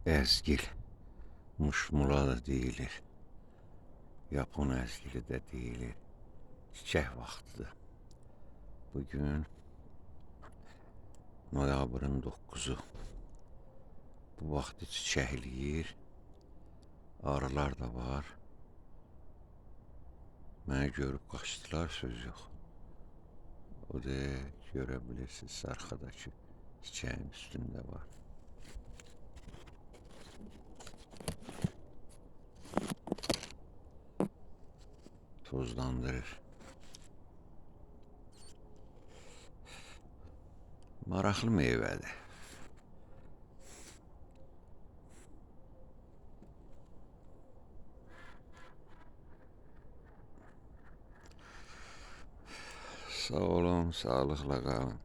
Əzgil, muşmula da deyilir, Yapon əzgili də deyilir, çiçək vaxtıdır. Bugün noyabrın 9-u. Bu vaxtı çiçəkləyir, arılar da var. Mənə görüb qaçdılar, söz yox. O da görə bilirsiniz, arxadakı çiçəyin üstündə var. Tozlandırır. Maraqlı meyvədir. Sağ olun, sağlıqla qalın.